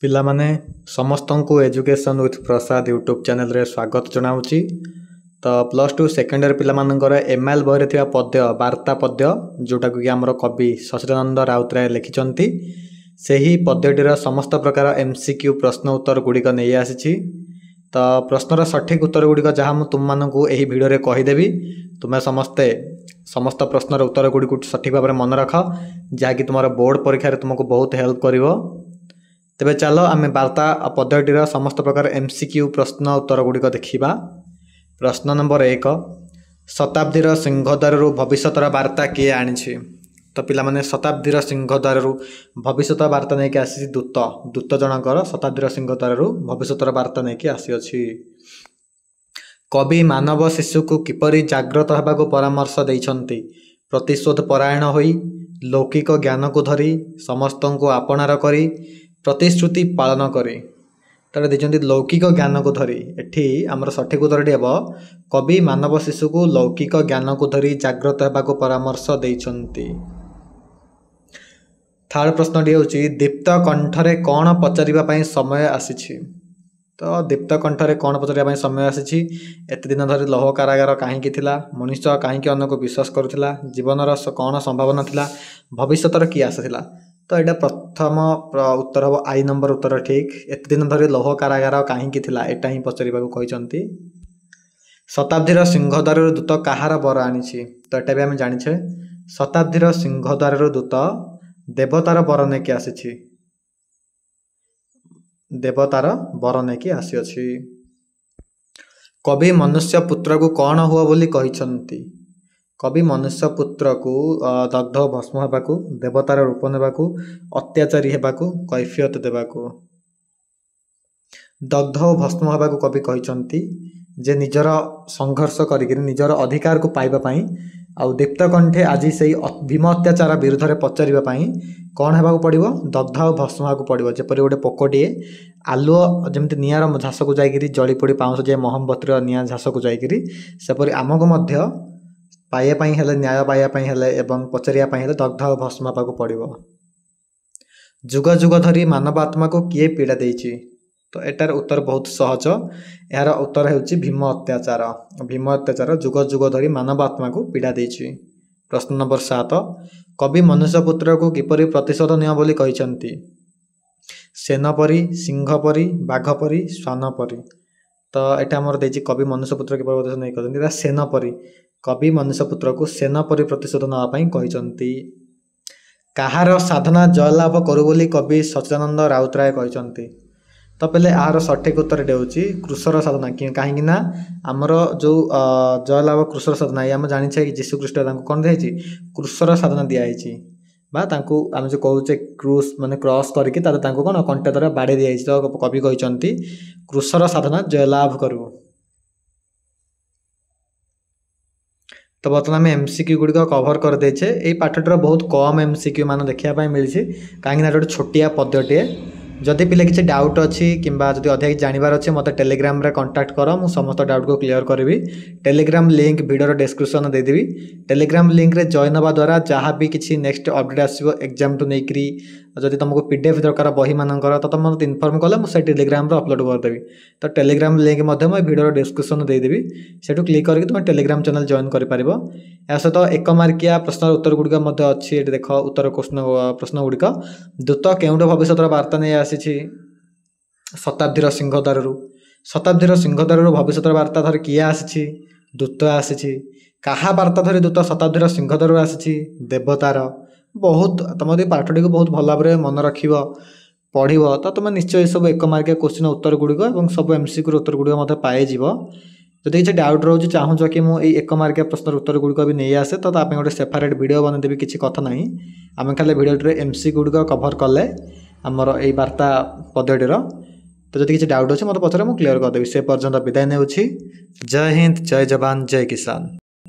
ପିଲାମାନେ ସମସ୍ତଙ୍କୁ education with Prasad YouTube ଚ୍ୟାନେଲ୍ରେ ସ୍ୱାଗତ ଜଣାଉଛି। ତ ପ୍ଲସ୍ ଟୁ ସେକେଣ୍ଡ ଇୟର୍ ପିଲାମାନଙ୍କର ଏମ୍ଆଇଏଲ୍ ବହିରେ ଥିବା ପଦ୍ୟ ବାର୍ତ୍ତା ପଦ୍ୟ ଯେଉଁଟାକୁ କି ଆମର କବି ସଚିଦାନନ୍ଦ ରାଉତରାୟ ଲେଖିଛନ୍ତି, ସେହି ପଦ୍ୟଟିର ସମସ୍ତ ପ୍ରକାର MCQ ପ୍ରଶ୍ନ ଉତ୍ତର ଗୁଡ଼ିକ ନେଇ ଆସିଛି। ତ ପ୍ରଶ୍ନର ସଠିକ୍ ଉତ୍ତର ଗୁଡ଼ିକ ଯାହା ମୁଁ ତୁମମାନଙ୍କୁ ଏହି ଭିଡ଼ିଓରେ କହିଦେବି, ତୁମେ ସମସ୍ତ ପ୍ରଶ୍ନର ଉତ୍ତର ଗୁଡ଼ିକୁ ସଠିକ୍ ଭାବରେ ମନେ ରଖ, ଯାହାକି ତୁମର ବୋର୍ଡ଼ ପରୀକ୍ଷାରେ ତୁମକୁ ବହୁତ ହେଲ୍ପ କରିବ। ତେବେ ଚାଲ ଆମେ ବାର୍ତ୍ତା ପଦ୍ୟଟିର ସମସ୍ତ ପ୍ରକାର MCQ ପ୍ରଶ୍ନ ଉତ୍ତର ଗୁଡ଼ିକ ଦେଖିବା। ପ୍ରଶ୍ନ ନମ୍ବର 1, ଶତାବ୍ଦୀର ସିଂହଦ୍ୱାରରୁ ଭବିଷ୍ୟତର ବାର୍ତ୍ତା କିଏ ଆଣିଛି? ତ ପିଲାମାନେ ଶତାବ୍ଦୀର ସିଂହଦ୍ୱାରରୁ ଭବିଷ୍ୟତ ବାର୍ତ୍ତା ନେଇକି ଆସିଛି ଦୂତ ଜଣଙ୍କର ଶତାବ୍ଦୀର ସିଂହଦ୍ୱାରରୁ ଭବିଷ୍ୟତର ବାର୍ତ୍ତା ନେଇକି ଆସିଅଛି। କବି ମାନବ ଶିଶୁକୁ କିପରି ଜାଗ୍ରତ ହେବାକୁ ପରାମର୍ଶ ଦେଇଛନ୍ତି? ପ୍ରତିଶୋଧ ପରାୟଣ ହୋଇ, ଲୌକିକ ଜ୍ଞାନକୁ ଧରି, ସମସ୍ତଙ୍କୁ ଆପଣାର କରି, ପ୍ରତିଶ୍ରୁତି ପାଳନ କରି। ତାର ଦେଇଛନ୍ତି ଲୌକିକ ଜ୍ଞାନକୁ ଧରି। ଏଠି ଆମର ସଠିକ୍ ଉତ୍ତରଟି ହେବ କବି ମାନବ ଶିଶୁକୁ ଲୌକିକ ଜ୍ଞାନକୁ ଧରି ଜାଗ୍ରତ ହେବାକୁ ପରାମର୍ଶ ଦେଇଛନ୍ତି। ଥାର୍ଡ଼ ପ୍ରଶ୍ନଟି ହେଉଛି ଦୀପ୍ତ କଣ୍ଠରେ କ'ଣ ପଚାରିବା ପାଇଁ ସମୟ ଆସିଛି? ତ ଦୀପ୍ତ କଣ୍ଠରେ କ'ଣ ପଚାରିବା ପାଇଁ ସମୟ ଆସିଛି? ଏତେ ଦିନ ଧରି ଲୌହ କାରାଗାର କାହିଁକି ଥିଲା? ମଣିଷ କାହିଁକି ଅନ୍ୟକୁ ବିଶ୍ୱାସ କରୁଥିଲା? ଜୀବନର କ'ଣ ସମ୍ଭାବନା ଥିଲା? ଭବିଷ୍ୟତର କିଏ ଆସିଥିଲା? ତ ଏଇଟା ପ୍ରଥମ ଉତ୍ତର ହେବ ଆଇ ନମ୍ବର ଉତ୍ତର ଠିକ୍। ଏତେ ଦିନ ଧରି ଲୌହ କାରାଗାର କାହିଁକି ଥିଲା, ଏଇଟା ହିଁ ପଚାରିବାକୁ କହିଛନ୍ତି। ଶତାବ୍ଦୀର ସିଂହଦ୍ୱାରରୁ ଦୂତ କାହାର ବର ଆଣିଛି? ତ ଏଇଟା ବି ଆମେ ଜାଣିଛେ, ଶତାବ୍ଦୀର ସିଂହଦ୍ୱାରରୁ ଦୂତ ଦେବତାର ବର ନେଇକି ଆସିଛି। ଦେବତାର ବର ନେଇକି ଆସିଅଛି। କବି ମନୁଷ୍ୟ ପୁତ୍ରକୁ କ'ଣ ହୁଅ ବୋଲି କହିଛନ୍ତି? କବି ମନୁଷ୍ୟ ପୁତ୍ରକୁ ଦଗ୍ଧ ଓ ଭସ୍ମ ହେବାକୁ, ଦେବତାର ରୂପ ନେବାକୁ, ଅତ୍ୟାଚାରୀ ହେବାକୁ, କୈଫିୟତ ଦେବାକୁ। ଦଗ୍ଧ ଓ ଭସ୍ମ ହେବାକୁ କବି କହିଛନ୍ତି ଯେ ନିଜର ସଂଘର୍ଷ କରିକି ନିଜର ଅଧିକାରକୁ ପାଇବା ପାଇଁ, ଆଉ ଦୀପ୍ତ କଣ୍ଠେ ଆଜି ସେଇ ଭୀମ ଅତ୍ୟାଚାର ବିରୁଦ୍ଧରେ ପଚାରିବା ପାଇଁ କ'ଣ ହେବାକୁ ପଡ଼ିବ? ଦଗ୍ଧ ଆଉ ଭସ୍ମ ହେବାକୁ ପଡ଼ିବ। ଯେପରି ଗୋଟେ ପୋକଟିଏ ଆଲୁଅ ଯେମିତି ନିଆଁର ଝାସକୁ ଯାଇକରି ଜଳି ପୋଡ଼ି ପାଉଁଶ ଯାଏ ମହମବତୀର ନିଆଁ ଝାସକୁ ଯାଇକରି, ସେପରି ଆମକୁ ମଧ୍ୟ ପାଇବା ପାଇଁ ହେଲେ, ନ୍ୟାୟ ପାଇବା ପାଇଁ ହେଲେ ଏବଂ ପଚାରିବା ପାଇଁ ହେଲେ ଦଗ୍ଧ ଆଉ ଭସ୍ମ ହେବାକୁ ପଡ଼ିବ। ଯୁଗ ଯୁଗ ଧରି ମାନବ ଆତ୍ମାକୁ କିଏ ପୀଡ଼ା ଦେଇଛି? ତ ଏଟାର ଉତ୍ତର ବହୁତ ସହଜ। ଏହାର ଉତ୍ତର ହେଉଛି ଭୀମ ଅତ୍ୟାଚାର। ଭୀମ ଅତ୍ୟାଚାର ଯୁଗ ଯୁଗ ଧରି ମାନବ ଆତ୍ମାକୁ ପୀଡ଼ା ଦେଇଛି। ପ୍ରଶ୍ନ ନମ୍ବର 7, କବି ମନୁଷ୍ୟ ପୁତ୍ରକୁ କିପରି ପ୍ରତିଶୋଧ ନିଅ ବୋଲି କହିଛନ୍ତି? ସେନ ପରି, ସିଂହ ପରି, ବାଘ ପରି, ଶ୍ୱାନ ପରି। ତ ଏଟା ଆମର ଦେଇଛି କବି ମନୁଷ୍ୟ ପୁତ୍ର କିପରି ପ୍ରତିଶୋଧ ନେଇ କହିଛନ୍ତି, ଏଟା ସେନ ପରି। କବି ମନୁଷ୍ୟ ପୁତ୍ରକୁ ସେନ ପରି ପ୍ରତିଶୋଧ ନେବା ପାଇଁ କହିଛନ୍ତି। କାହାର ସାଧନା ଜୟଲାଭ କରୁ ବୋଲି କବି ସଚିଦାନନ୍ଦ ରାଉତରାୟ କହିଛନ୍ତି? ତ ପିଲେ ଏହାର ସଠିକ୍ ଉତ୍ତରଟି ହେଉଛି କୃଶର ସାଧନା। କାହିଁକି ନା ଆମର ଯେଉଁ ଜୟଲାଭ କୃଶର ସାଧନା, ଆମେ ଜାଣିଛେ କି ଯୀଶୁଖ୍ରୀଷ୍ଟ ତାଙ୍କୁ କ'ଣ ଦିଆହେଇଛି? କୃଶର ସାଧନା ଦିଆହେଇଛି, ବା ତାଙ୍କୁ ଆମେ ଯେଉଁ କହୁଛେ କ୍ରସ୍ କରିକି ତାଙ୍କୁ କ'ଣ କଣ୍ଟା ଦ୍ୱାରା ବାଡ଼େଇ ଦିଆଯାଇଛି। ତ କବି କହିଛନ୍ତି କୃଶର ସାଧନା ଜୟଲାଭ କରୁ। ତ ବର୍ତ୍ତମାନ ଆମେ MCQ ଗୁଡ଼ିକ କଭର କରିଦେଇଛେ। ଏଇ ପାଠଟିର ବହୁତ କମ୍ MCQ ମାନ ଦେଖିବା ପାଇଁ ମିଳିଛି, କାହିଁକିନା ଏଟା ଗୋଟେ ଛୋଟିଆ ପଦ୍ୟଟିଏ। ଯଦି ପିଲା କିଛି ଡାଉଟ୍ ଅଛି କିମ୍ବା ଯଦି ଅଧିକ କିଛି ଜାଣିବାର ଅଛି, ମୋତେ ଟେଲିଗ୍ରାମରେ କଣ୍ଟାକ୍ଟ କର, ମୁଁ ସମସ୍ତ ଡାଉଟ୍କୁ କ୍ଲିୟର କରିବି। ଟେଲିଗ୍ରାମ ଲିଙ୍କ୍ ଭିଡ଼ିଓର ଡେସ୍କ୍ରିପସନ୍ ଦେଇଦେବି। ଟେଲିଗ୍ରାମ ଲିଙ୍କ୍ରେ ଜଏନ୍ ହେବା ଦ୍ୱାରା ଯାହା ବି କିଛି ନେକ୍ସଟ ଅପଡ଼େଟ୍ ଆସିବ ଏକ୍ଜାମ୍ଠୁ ନେଇକରି, ଯଦି ତୁମକୁ PDF ଦରକାର ବହିମାନଙ୍କର, ତ ତୁମେ ମୋତେ ଇନଫର୍ମ କଲେ ମୁଁ ସେ ଟେଲିଗ୍ରାମରେ ଅପଲୋଡ଼ କରିଦେବି। ତ ଟେଲିଗ୍ରାମ ଲିଙ୍କ୍ ମଧ୍ୟ ମୁଁ ଭିଡ଼ିଓର ଡେସ୍କ୍ରିପସନ୍ ଦେଇଦେବି, ସେଠୁ କ୍ଲିକ୍ କରିକି ତୁମେ ଟେଲିଗ୍ରାମ ଚ୍ୟାନେଲ୍ ଜଏନ୍ କରିପାରିବ। ଏହା ସହିତ 1 ମାର୍କିଆ ପ୍ରଶ୍ନର ଉତ୍ତର ଗୁଡ଼ିକ ମଧ୍ୟ ଅଛି। ଏଠି ଦେଖ ପ୍ରଶ୍ନ ଗୁଡ଼ିକ। ଦୂତ କେଉଁଠୁ ଭବିଷ୍ୟତର ବାର୍ତ୍ତା ନେଇ ଆସିଛି? ଶତାବ୍ଦୀର ସିଂହଦ୍ୱାରରୁ। ଶତାବ୍ଦୀର ସିଂହଦ୍ୱାରରୁ ଭବିଷ୍ୟତର ବାର୍ତ୍ତା ଧରି କିଏ ଆସିଛି? ଦୂତ ଆସିଛି। କାହା ବାର୍ତ୍ତା ଧରି ଦୂତ ଶତାବ୍ଦୀର ସିଂହଦ୍ୱାରରୁ ଆସିଛି? ଦେବତାର। ବହୁତ ତୁମେ ଯଦି ପାଠଟିକୁ ବହୁତ ଭଲ ଭାବରେ ମନେ ରଖିବ, ପଢ଼ିବ, ତ ତୁମେ ନିଶ୍ଚୟ ଏସବୁ 1 ମାର୍କିଆ କୋଶ୍ଚିନ୍ ଉତ୍ତର ଗୁଡ଼ିକ ଏବଂ ସବୁ MCQର ଉତ୍ତର ଗୁଡ଼ିକ ମଧ୍ୟ ପାଇଯିବ। ଯଦି କିଛି ଡାଉଟ୍ ରହୁଛି, ଚାହୁଁଛ କି ମୁଁ ଏଇ 1 ମାର୍କିଆ ପ୍ରଶ୍ନର ଉତ୍ତର ଗୁଡ଼ିକ ବି ନେଇ ଆସେ, ତ ତା ପାଇଁ ଗୋଟେ ସେପାରେଟ୍ ଭିଡ଼ିଓ ବନେଇଦେବି, କିଛି କଥା ନାହିଁ। ଆମେ ଖାଲି ଭିଡ଼ିଓଟିରେ MCQ ଗୁଡ଼ିକ କଭର କଲେ ଆମର ଏଇ ବାର୍ତ୍ତା ପଦ୍ୟଟିର। ତ ଯଦି କିଛି ଡାଉଟ୍ ଅଛି ମୋତେ ପଚାରେ, ମୁଁ କ୍ଲିୟର କରିଦେବି। ସେ ପର୍ଯ୍ୟନ୍ତ ବିଦାୟ ନେଉଛି। ଜୟ ହିନ୍ଦ, ଜୟ ଯବାନ, ଜୟ କିଷାନ।